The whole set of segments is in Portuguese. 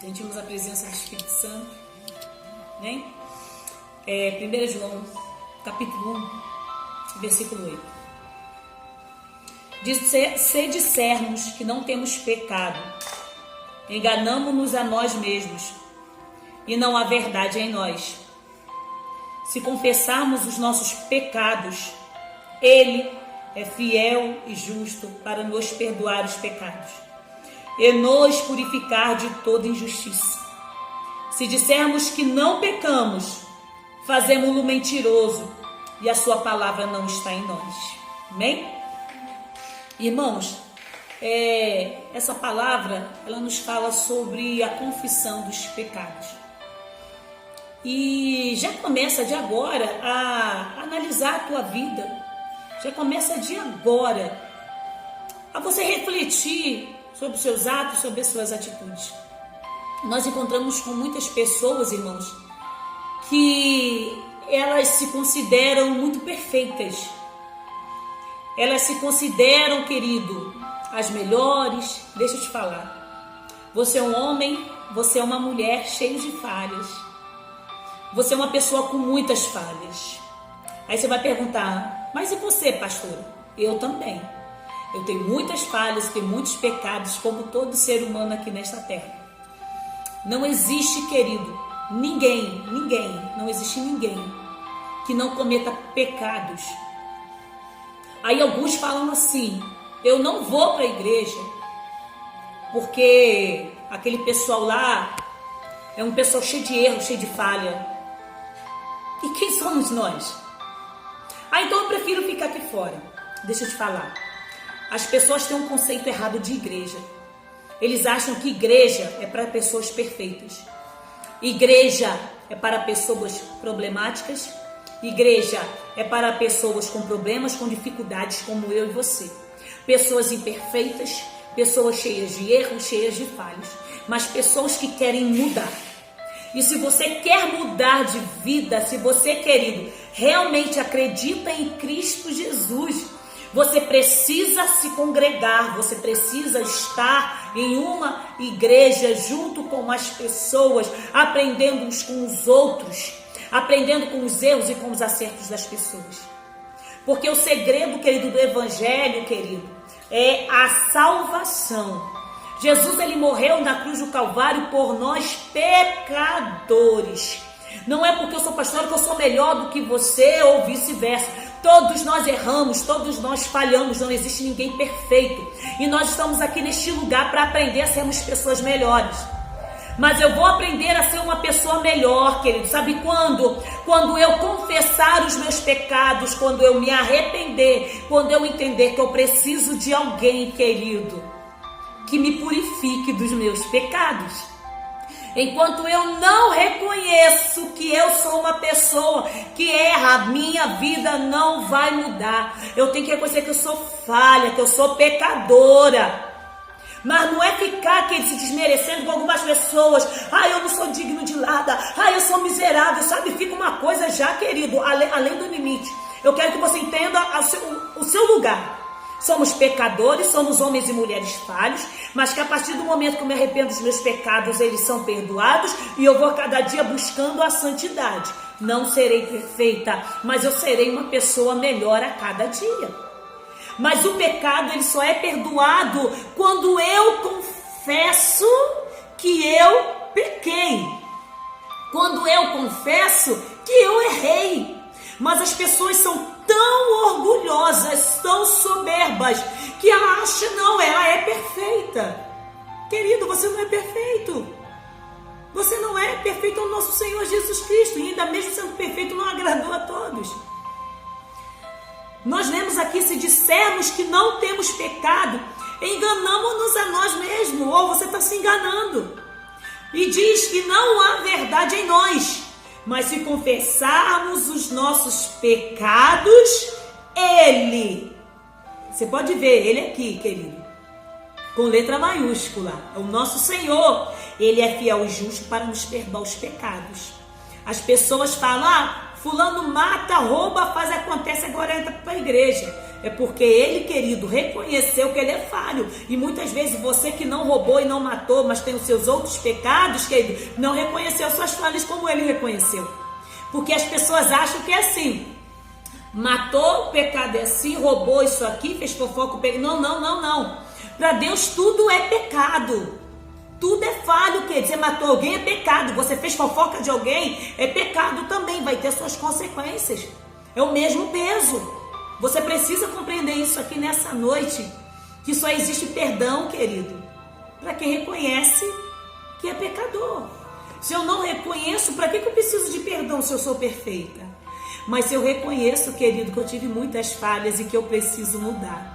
Sentimos a presença do Espírito Santo, né? 1 João, capítulo 1, versículo 8. Diz: se dissermos que não temos pecado, enganamo-nos a nós mesmos, e não há verdade em nós. Se confessarmos os nossos pecados, Ele é fiel e justo para nos perdoar os pecados e nos purificar de toda injustiça. Se dissermos que não pecamos, fazemos-lo mentiroso e a sua palavra não está em nós. Amém? Irmãos, essa palavra, ela nos fala sobre a confissão dos pecados. E já começa de agora a analisar a tua vida. Já começa de agora a você refletir sobre os seus atos, sobre as suas atitudes. Nós encontramos com muitas pessoas, irmãos, que elas se consideram muito perfeitas. Elas se consideram, querido, as melhores. Deixa eu te falar. Você é um homem, você é uma mulher cheia de falhas. Você é uma pessoa com muitas falhas. Aí você vai perguntar: mas e você, pastora? Eu também. Eu tenho muitas falhas, tenho muitos pecados, como todo ser humano aqui nesta terra. Não existe, querido, não existe ninguém que não cometa pecados. Aí alguns falam assim: eu não vou para a igreja porque aquele pessoal lá é um pessoal cheio de erro, cheio de falha. E quem somos nós? Então eu prefiro ficar aqui fora. Deixa eu te falar. As pessoas têm um conceito errado de igreja. Eles acham que igreja é para pessoas perfeitas. Igreja é para pessoas problemáticas. Igreja é para pessoas com problemas, com dificuldades, como eu e você. Pessoas imperfeitas, pessoas cheias de erros, cheias de falhas. Mas pessoas que querem mudar. E se você quer mudar de vida, se você, querido, realmente acredita em Cristo Jesus, você precisa se congregar, você precisa estar em uma igreja junto com as pessoas, aprendendo uns com os outros, aprendendo com os erros e com os acertos das pessoas. Porque o segredo, querido, do evangelho, querido, é a salvação. Jesus, ele morreu na cruz do Calvário por nós pecadores. Não é porque eu sou pastor que eu sou melhor do que você ou vice-versa. Todos nós erramos, todos nós falhamos, não existe ninguém perfeito. E nós estamos aqui neste lugar para aprender a sermos pessoas melhores. Mas eu vou aprender a ser uma pessoa melhor, querido. Sabe quando? Quando eu confessar os meus pecados, quando eu me arrepender, quando eu entender que eu preciso de alguém, querido, que me purifique dos meus pecados. Enquanto eu não reconheço que eu sou uma pessoa que erra, a minha vida não vai mudar. Eu tenho que reconhecer que eu sou falha, que eu sou pecadora. Mas não é ficar aqui se desmerecendo com algumas pessoas. Eu não sou digno de nada. Eu sou miserável, sabe? Fica uma coisa já, querido, além do limite. Eu quero que você entenda o seu lugar. Somos pecadores, somos homens e mulheres falhos, mas que a partir do momento que eu me arrependo dos meus pecados, eles são perdoados e eu vou cada dia buscando a santidade. Não serei perfeita, mas eu serei uma pessoa melhor a cada dia. Mas o pecado, ele só é perdoado quando eu confesso que eu pequei. Quando eu confesso que eu errei. Mas as pessoas são tão orgulhosas, tão soberbas, que ela acha, não, ela é perfeita. Querido, você não é perfeito. Você não é perfeito ao nosso Senhor Jesus Cristo. E ainda mesmo sendo perfeito, não agradou a todos. Nós lemos aqui: se dissermos que não temos pecado, enganamos-nos a nós mesmos. Ou você está se enganando. E diz que não há verdade em nós. Mas se confessarmos os nossos pecados, Ele, você pode ver, Ele aqui, querido, com letra maiúscula, o nosso Senhor, Ele é fiel e justo para nos perdoar os pecados. As pessoas falam: fulano mata, rouba, faz, acontece, agora entra para a igreja. É porque ele, querido, reconheceu que ele é falho. E muitas vezes você que não roubou e não matou, mas tem os seus outros pecados, querido, não reconheceu suas falhas como ele reconheceu. Porque as pessoas acham que é assim. Matou, o pecado é assim, roubou isso aqui, fez fofoca, não. Para Deus tudo é pecado. Tudo é falho, querido. Você matou alguém, é pecado. Você fez fofoca de alguém, é pecado também. Vai ter suas consequências. É o mesmo peso. Você precisa compreender isso aqui nessa noite, que só existe perdão, querido, para quem reconhece que é pecador. Se eu não reconheço, para que eu preciso de perdão se eu sou perfeita? Mas se eu reconheço, querido, que eu tive muitas falhas e que eu preciso mudar.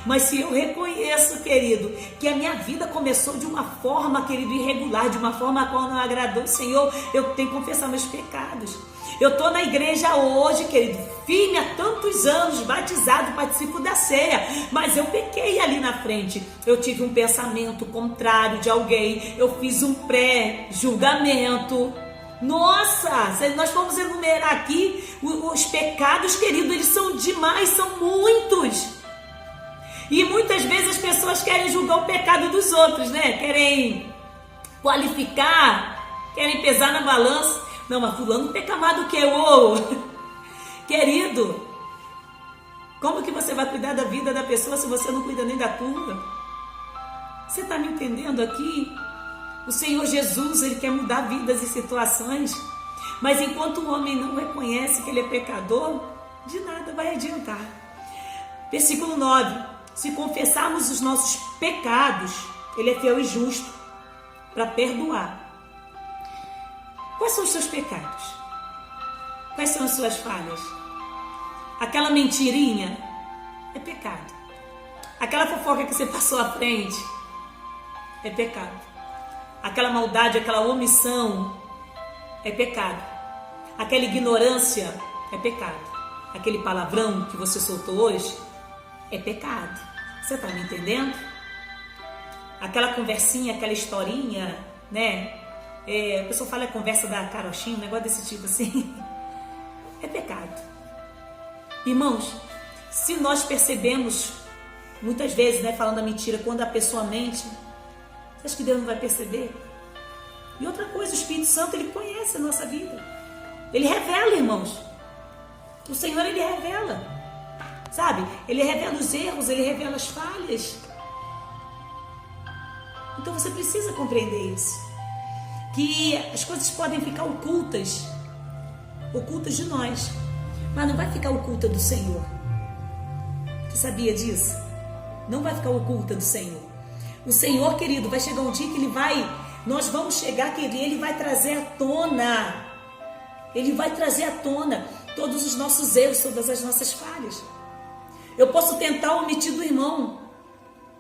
Mas se eu reconheço, querido, que a minha vida começou de uma forma, querido, irregular, de uma forma a qual não agradou o Senhor, eu tenho que confessar meus pecados. Eu estou na igreja hoje, querido, firme há tantos anos, batizado, participo da ceia, mas eu pequei ali na frente. Eu tive um pensamento contrário de alguém, eu fiz um pré-julgamento. Nossa, se nós vamos enumerar aqui os pecados, querido, eles são demais, são muitos. E muitas vezes as pessoas querem julgar o pecado dos outros, né? Querem qualificar, querem pesar na balança. Não, mas fulano peca mais do que eu. Querido, como que você vai cuidar da vida da pessoa se você não cuida nem da tua? Você está me entendendo aqui? O Senhor Jesus, Ele quer mudar vidas e situações, mas enquanto o homem não reconhece que ele é pecador, de nada vai adiantar. Versículo 9: se confessarmos os nossos pecados, Ele é fiel e justo para perdoar. Quais são os seus pecados? Quais são as suas falhas? Aquela mentirinha é pecado. Aquela fofoca que você passou à frente é pecado. Aquela maldade, aquela omissão é pecado. Aquela ignorância é pecado. Aquele palavrão que você soltou hoje é pecado. Você está me entendendo? Aquela conversinha, aquela historinha, né? A pessoa fala a conversa da carochinha, um negócio desse tipo assim. É pecado. Irmãos, se nós percebemos, muitas vezes, né, falando a mentira, quando a pessoa mente, você acha que Deus não vai perceber? E outra coisa, o Espírito Santo, Ele conhece a nossa vida. Ele revela, irmãos. O Senhor, Ele revela. Sabe? Ele revela os erros, Ele revela as falhas. Então você precisa compreender isso. Que as coisas podem ficar ocultas de nós, mas não vai ficar oculta do Senhor. Você sabia disso? Não vai ficar oculta do Senhor. O Senhor, querido, vai chegar um dia que nós vamos chegar, que Ele vai trazer à tona. Ele vai trazer à tona todos os nossos erros, todas as nossas falhas. Eu posso tentar omitir do irmão,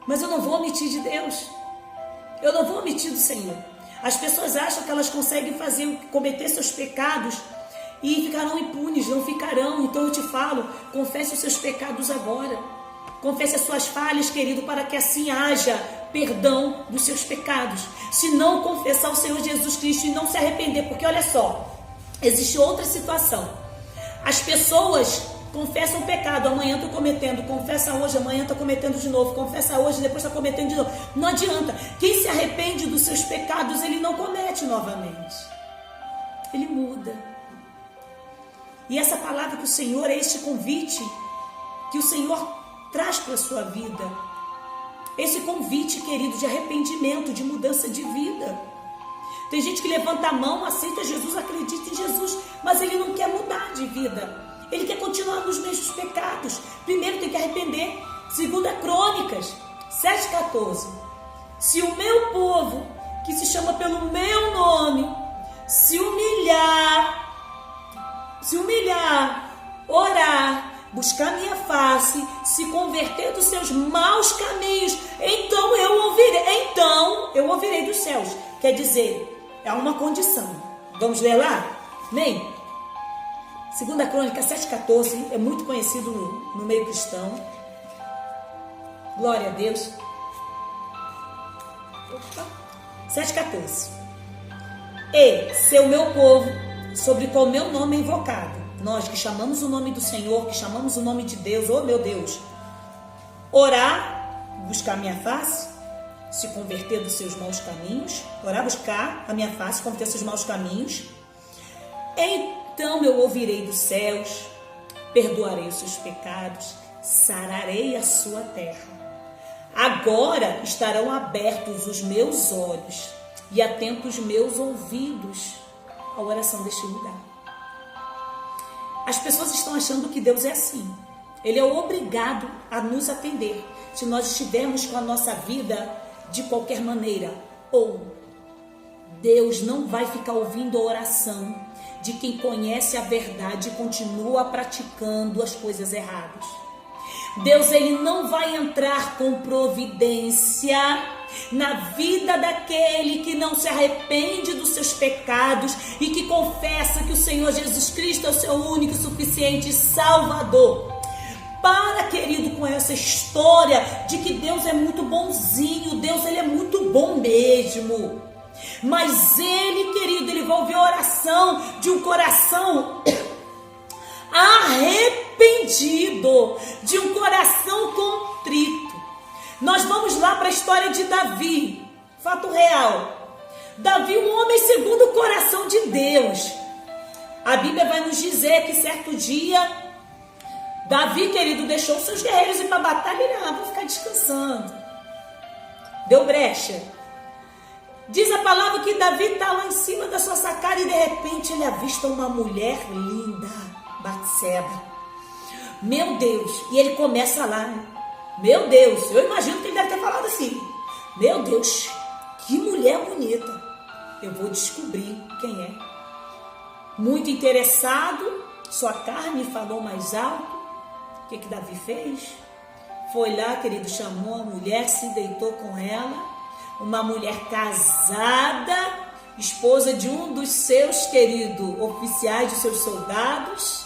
mas eu não vou omitir de Deus. Eu não vou omitir do Senhor. As pessoas acham que elas conseguem cometer seus pecados e ficarão impunes, não ficarão. Então eu te falo, confesse os seus pecados agora. Confesse as suas falhas, querido, para que assim haja perdão dos seus pecados. Se não confessar o Senhor Jesus Cristo e não se arrepender, porque olha só, existe outra situação. As pessoas confessam o pecado, amanhã estou cometendo, confessa hoje, amanhã estou cometendo de novo, confessa hoje, depois está cometendo de novo. Não adianta. Quem se arrepende dos seus pecados, ele não comete novamente. Ele muda. E essa palavra que o Senhor, é este convite que o Senhor traz para a sua vida. Esse convite, querido, de arrependimento, de mudança de vida. Tem gente que levanta a mão, aceita Jesus, acredita em Jesus, mas ele não quer mudar de vida. Ele quer continuar nos mesmos pecados. Primeiro tem que arrepender. Segunda Crônicas 7,14. Se o meu povo, que se chama pelo meu nome, se humilhar, orar, buscar minha face, se converter dos seus maus caminhos, então eu ouvirei dos céus. Quer dizer, há uma condição. Vamos ler lá? Amém? 2 Crônica 7,14 é muito conhecido no meio cristão. Glória a Deus. 7,14. E se o meu povo, sobre qual meu nome é invocado, nós que chamamos o nome do Senhor, que chamamos o nome de Deus, oh meu Deus, orar, buscar minha face, se converter dos seus maus caminhos, orar, buscar a minha face, converter dos seus maus caminhos, então eu ouvirei dos céus, perdoarei os seus pecados, sararei a sua terra. Agora estarão abertos os meus olhos e atentos os meus ouvidos à oração deste lugar. As pessoas estão achando que Deus é assim. Ele é obrigado a nos atender se nós estivermos com a nossa vida de qualquer maneira. Ou Deus não vai ficar ouvindo a oração de quem conhece a verdade e continua praticando as coisas erradas. Deus, ele não vai entrar com providência na vida daquele que não se arrepende dos seus pecados e que confessa que o Senhor Jesus Cristo é o seu único, suficiente Salvador. Para, querido, com essa história de que Deus é muito bonzinho, Deus, ele é muito bom mesmo. Mas ele, querido, ele vai ouvir a oração de um coração arrependido, de um coração contrito. Nós vamos lá para a história de Davi, fato real. Davi, um homem segundo o coração de Deus. A Bíblia vai nos dizer que certo dia, Davi, querido, deixou seus guerreiros ir para a batalha e vou ficar descansando. Deu brecha. Diz a palavra que Davi está lá em cima da sua sacada e de repente ele avista uma mulher linda, Batseba. Meu Deus, e ele começa lá, né? Meu Deus, eu imagino que ele deve ter falado assim: meu Deus, que mulher bonita, eu vou descobrir quem é. Muito interessado, sua carne falou mais alto. O que Davi fez? Foi lá, querido, chamou a mulher, se deitou com ela. Uma mulher casada, esposa de um dos seus, queridos, oficiais, dos seus soldados.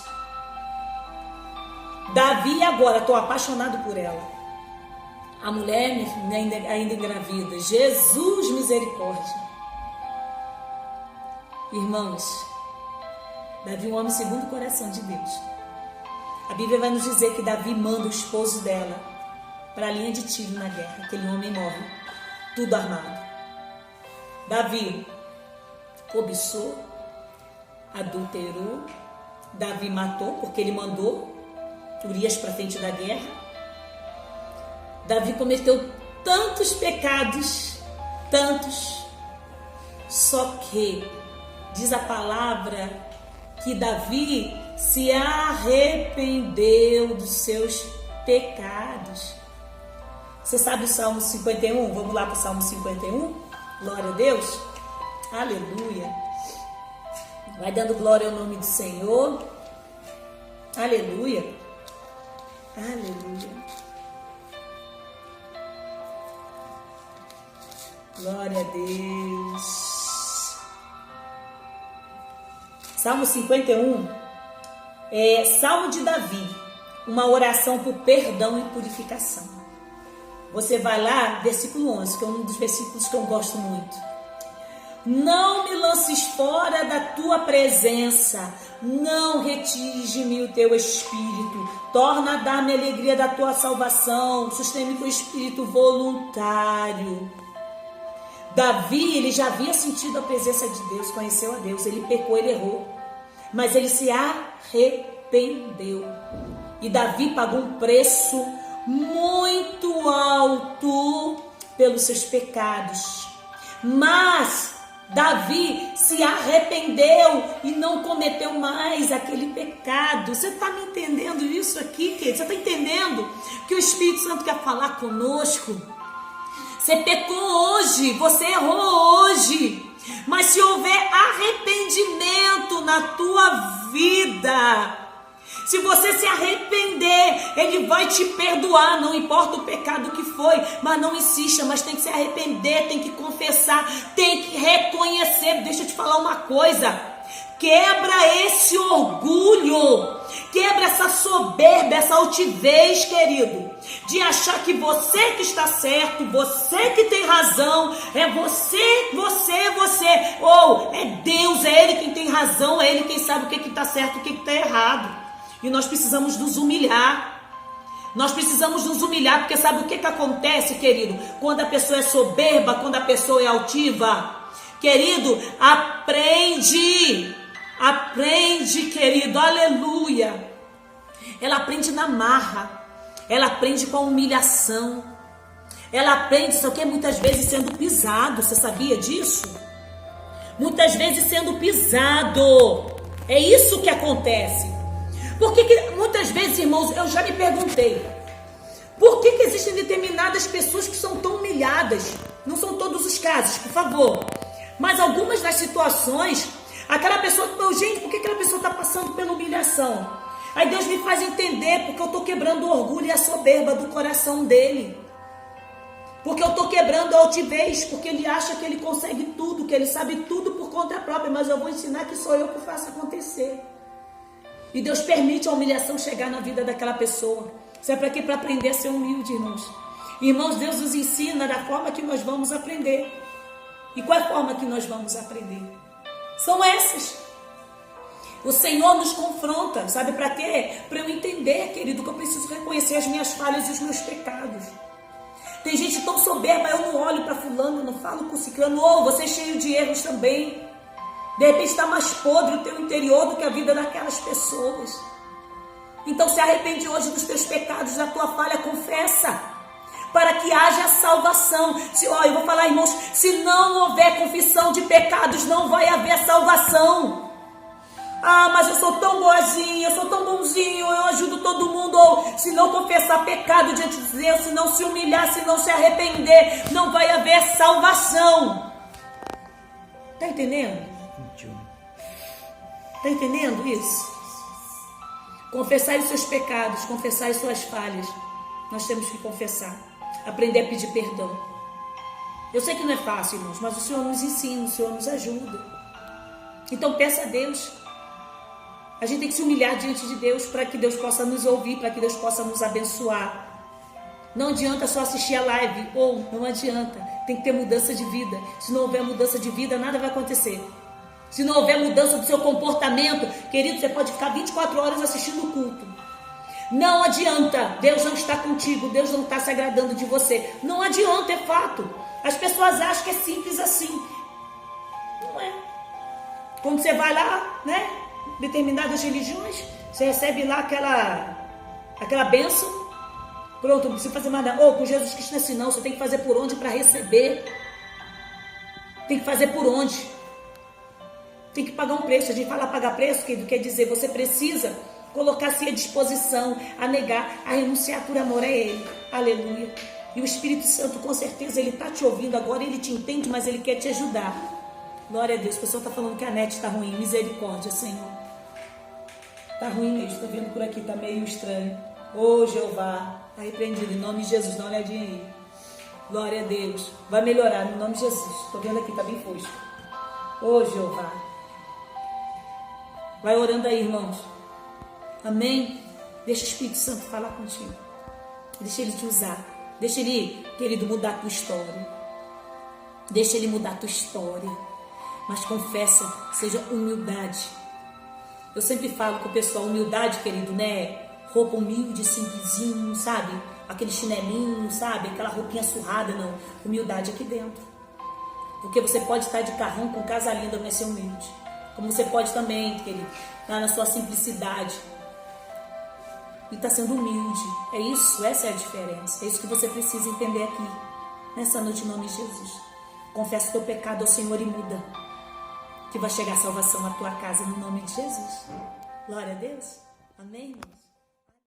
Davi, agora, estou apaixonado por ela. A mulher ainda engravida. Jesus, misericórdia. Irmãos, Davi, um homem segundo o coração de Deus. A Bíblia vai nos dizer que Davi manda o esposo dela para a linha de tiro na guerra. Aquele homem morre, tudo armado. Davi cobiçou, adulterou. Davi matou, porque ele mandou Urias para frente da guerra. Davi cometeu tantos pecados, tantos. Só que diz a palavra que Davi se arrependeu dos seus pecados. Você sabe o Salmo 51? Vamos lá para o Salmo 51? Glória a Deus. Aleluia. Vai dando glória ao nome do Senhor. Aleluia. Aleluia. Glória a Deus. Salmo 51 é Salmo de Davi, uma oração por perdão e purificação. Você vai lá, versículo 11, que é um dos versículos que eu gosto muito. Não me lances fora da tua presença, não retires de mim o teu espírito, torna a dar-me a alegria da tua salvação, sustente-me com o espírito voluntário. Davi, ele já havia sentido a presença de Deus, conheceu a Deus, ele pecou, ele errou, mas ele se arrependeu. E Davi pagou um preço muito alto pelos seus pecados. Mas Davi se arrependeu e não cometeu mais aquele pecado. Você está me entendendo isso aqui, querido? Você está entendendo que o Espírito Santo quer falar conosco? Você pecou hoje, você errou hoje, mas se houver arrependimento na tua vida, se você se arrepender, Ele vai te perdoar, não importa o pecado que foi, mas não insista, mas tem que se arrepender, tem que confessar, tem que reconhecer. Deixa eu te falar uma coisa, quebra esse orgulho, quebra essa soberba, essa altivez, querido, de achar que você que está certo, você que tem razão, é você, ou é Deus, é Ele quem tem razão, é Ele quem sabe o que está certo e o que está errado. E nós precisamos nos humilhar. Nós precisamos nos humilhar, porque sabe o que acontece, querido? Quando a pessoa é soberba, quando a pessoa é altiva, querido, aprende, querido, aleluia. Ela aprende na marra, ela aprende com a humilhação, ela aprende, só que muitas vezes sendo pisado, você sabia disso? Muitas vezes sendo pisado, é isso que acontece. Porque muitas vezes, irmãos, eu já me perguntei, por que existem determinadas pessoas que são tão humilhadas? Não são todos os casos, por favor, mas algumas das situações, aquela pessoa, gente, por que aquela pessoa está passando pela humilhação? Aí Deus me faz entender, porque eu estou quebrando o orgulho e a soberba do coração dele. Porque eu estou quebrando a altivez, porque ele acha que ele consegue tudo, que ele sabe tudo por conta própria, mas eu vou ensinar que sou eu que faço acontecer. E Deus permite a humilhação chegar na vida daquela pessoa. Isso é para quê? Para aprender a ser humilde, irmãos. Irmãos, Deus nos ensina da forma que nós vamos aprender. E qual é a forma que nós vamos aprender? São essas. O Senhor nos confronta, sabe para quê? Para eu entender, querido, que eu preciso reconhecer as minhas falhas e os meus pecados. Tem gente tão soberba, eu não olho para fulano, eu não falo com ciclano, ou você é cheio de erros também. De repente está mais podre o teu interior do que a vida daquelas pessoas. Então se arrepende hoje dos teus pecados, da tua falha, confessa, para que haja salvação. Eu vou falar, irmãos, se não houver confissão de pecados, não vai haver salvação. Ah, mas eu sou tão boazinha, eu sou tão bonzinho, eu ajudo todo mundo. Ou se não confessar pecado diante de Deus, se não se humilhar, se não se arrepender, não vai haver salvação. Está entendendo? Está entendendo isso? Confessar os seus pecados, confessar as suas falhas. Nós temos que confessar. Aprender a pedir perdão. Eu sei que não é fácil, irmãos, mas o Senhor nos ensina, o Senhor nos ajuda. Então peça a Deus. A gente tem que se humilhar diante de Deus para que Deus possa nos ouvir, para que Deus possa nos abençoar. Não adianta só assistir a live, ou não adianta. Tem que ter mudança de vida. Se não houver mudança de vida, nada vai acontecer. Se não houver mudança do seu comportamento, querido, você pode ficar 24 horas assistindo o culto. Não adianta, Deus não está contigo, Deus não está se agradando de você. Não adianta, é fato. As pessoas acham que é simples assim. Não é. Quando você vai lá, né, determinadas religiões, você recebe lá aquela bênção. Pronto, não precisa fazer mais nada. Com Jesus Cristo não é assim não, você tem que fazer por onde para receber. Tem que fazer por onde. Tem que pagar um preço. A gente fala pagar preço, quer dizer, você precisa colocar-se à disposição, a negar, a renunciar por amor a Ele. Aleluia. E o Espírito Santo, com certeza, Ele está te ouvindo agora, Ele te entende, mas Ele quer te ajudar. Glória a Deus. O pessoal está falando que a net está ruim. Misericórdia, Senhor. Está ruim mesmo. Estou vendo por aqui, está meio estranho. Ô, Jeová. Está repreendido. Em nome de Jesus, dá uma olhadinha aí. Glória a Deus. Vai melhorar, no nome de Jesus. Estou vendo aqui, está bem fosco. Ô, Jeová. Vai orando aí, irmãos. Amém? Deixa o Espírito Santo falar contigo. Deixa Ele te usar. Deixa Ele, querido, mudar a tua história. Deixa Ele mudar a tua história. Mas confessa, seja humildade. Eu sempre falo com o pessoal, humildade, querido, né? Roupa humilde, simplesinho, sabe? Aquele chinelinho, sabe? Aquela roupinha surrada, não. Humildade aqui dentro. Porque você pode estar de carrão com casa linda, mas ser humilde. Como você pode também, querido, estar na sua simplicidade e estar sendo humilde. É isso, essa é a diferença. É isso que você precisa entender aqui, nessa noite, em nome de Jesus. Confessa o teu pecado ao Senhor e muda, que vai chegar a salvação à tua casa, no nome de Jesus. Glória a Deus. Amém, irmãos?